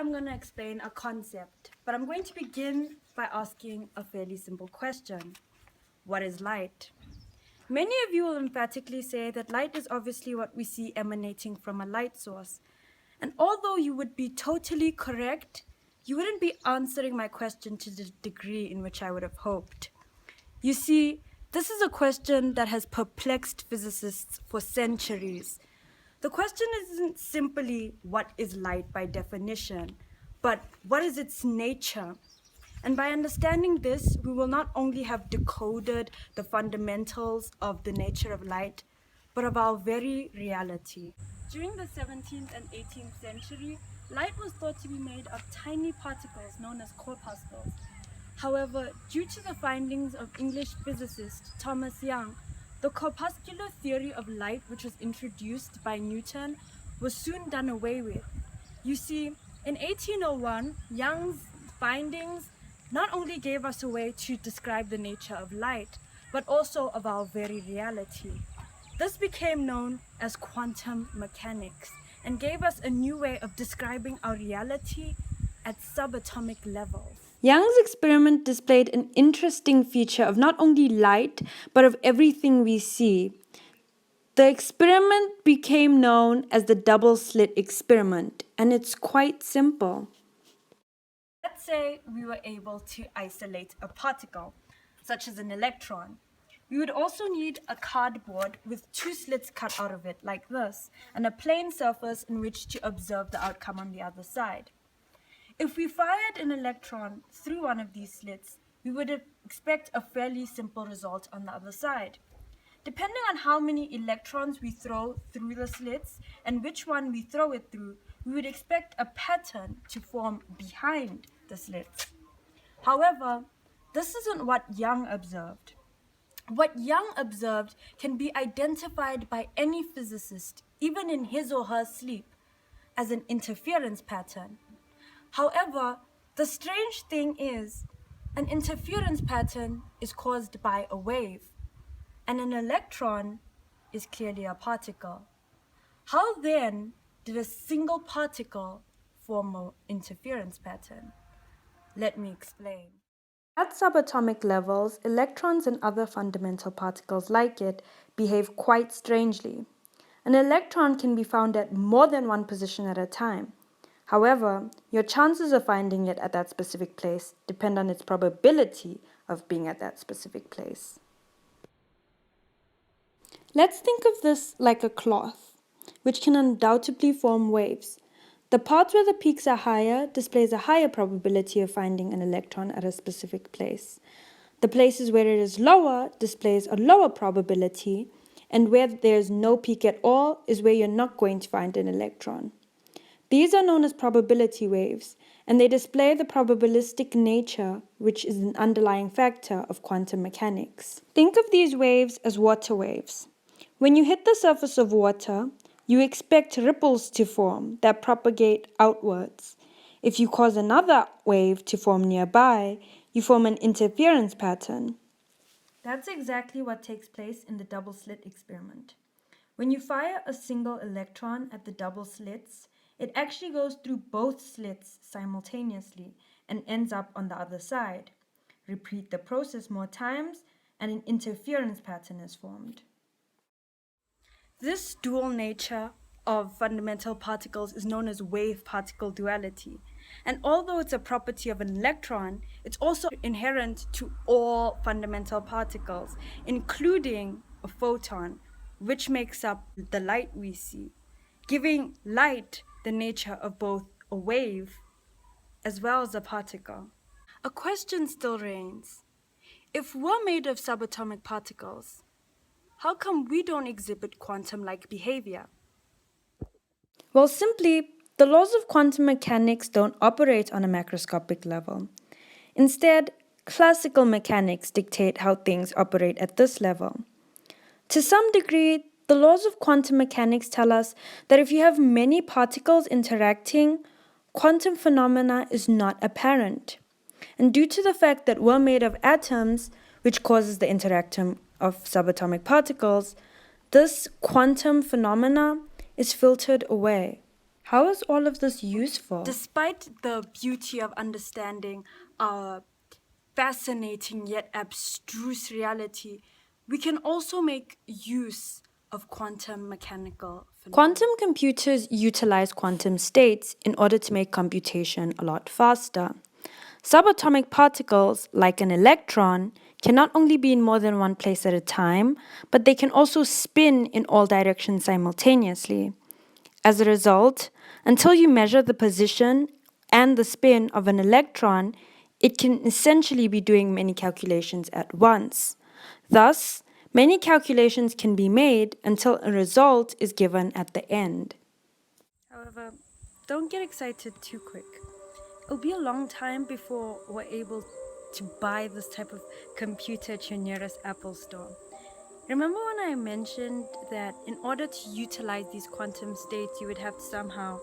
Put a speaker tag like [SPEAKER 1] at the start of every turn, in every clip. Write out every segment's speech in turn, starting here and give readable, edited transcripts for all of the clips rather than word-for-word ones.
[SPEAKER 1] I'm going to explain a concept, but I'm going to begin by asking a fairly simple question. What is light? Many of you will emphatically say that light is obviously what we see emanating from a light source. And although you would be totally correct, you wouldn't be answering my question to the degree in which I would have hoped. You see, this is a question that has perplexed physicists for centuries. The question isn't simply what is light by definition, but what is its nature? And by understanding this, we will not only have decoded the fundamentals of the nature of light, but of our very reality. During the 17th and 18th century, light was thought to be made of tiny particles known as corpuscles. However, due to the findings of English physicist Thomas Young, the corpuscular theory of light, which was introduced by Newton, was soon done away with. You see, in 1801, Young's findings not only gave us a way to describe the nature of light, but also of our very reality. This became known as quantum mechanics and gave us a new way of describing our reality at subatomic levels.
[SPEAKER 2] Young's experiment displayed an interesting feature of not only light, but of everything we see. The experiment became known as the double-slit experiment, and it's quite simple.
[SPEAKER 1] Let's say we were able to isolate a particle, such as an electron. We would also need a cardboard with two slits cut out of it, like this, and a plain surface in which to observe the outcome on the other side. If we fired an electron through one of these slits, we would expect a fairly simple result on the other side. Depending on how many electrons we throw through the slits and which one we throw it through, we would expect a pattern to form behind the slits. However, this isn't what Young observed. What Young observed can be identified by any physicist, even in his or her sleep, as an interference pattern. However, the strange thing is, an interference pattern is caused by a wave, and an electron is clearly a particle. How then did a single particle form an interference pattern? Let me explain.
[SPEAKER 2] At subatomic levels, electrons and other fundamental particles like it behave quite strangely. An electron can be found at more than one position at a time. However, your chances of finding it at that specific place depend on its probability of being at that specific place. Let's think of this like a cloth, which can undoubtedly form waves. The parts where the peaks are higher displays a higher probability of finding an electron at a specific place. The places where it is lower displays a lower probability, and where there is no peak at all is where you're not going to find an electron. These are known as probability waves, and they display the probabilistic nature, which is an underlying factor of quantum mechanics. Think of these waves as water waves. When you hit the surface of water, you expect ripples to form that propagate outwards. If you cause another wave to form nearby, you form an interference pattern.
[SPEAKER 1] That's exactly what takes place in the double slit experiment. When you fire a single electron at the double slits, it actually goes through both slits simultaneously and ends up on the other side. Repeat the process more times and an interference pattern is formed. This dual nature of fundamental particles is known as wave-particle duality. And although it's a property of an electron, it's also inherent to all fundamental particles, including a photon, which makes up the light we see, giving light the nature of both a wave as well as a particle. A question still reigns. If we're made of subatomic particles, how come we don't exhibit quantum-like behavior?
[SPEAKER 2] Well, simply, the laws of quantum mechanics don't operate on a macroscopic level. Instead, classical mechanics dictate how things operate at this level. To some degree, the laws of quantum mechanics tell us that if you have many particles interacting, quantum phenomena is not apparent. And due to the fact that we're made of atoms, which causes the interaction of subatomic particles, this quantum phenomena is filtered away. How is all of this useful?
[SPEAKER 1] Despite the beauty of understanding our fascinating yet abstruse reality, we can also make use of quantum mechanical phenomena.
[SPEAKER 2] Quantum computers utilize quantum states in order to make computation a lot faster. Subatomic particles, like an electron, can not only be in more than one place at a time, but they can also spin in all directions simultaneously. As a result, until you measure the position and the spin of an electron, it can essentially be doing many calculations at once. Thus, many calculations can be made until a result is given at the end.
[SPEAKER 1] However, don't get excited too quick. It'll be a long time before we're able to buy this type of computer at your nearest Apple store. Remember when I mentioned that in order to utilize these quantum states, you would have to somehow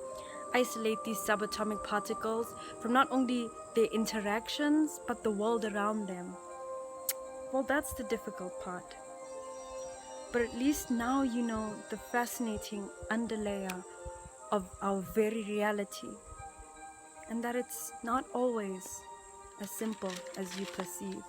[SPEAKER 1] isolate these subatomic particles from not only their interactions, but the world around them? Well, that's the difficult part. But at least now you know the fascinating underlayer of our very reality, and that it's not always as simple as you perceive.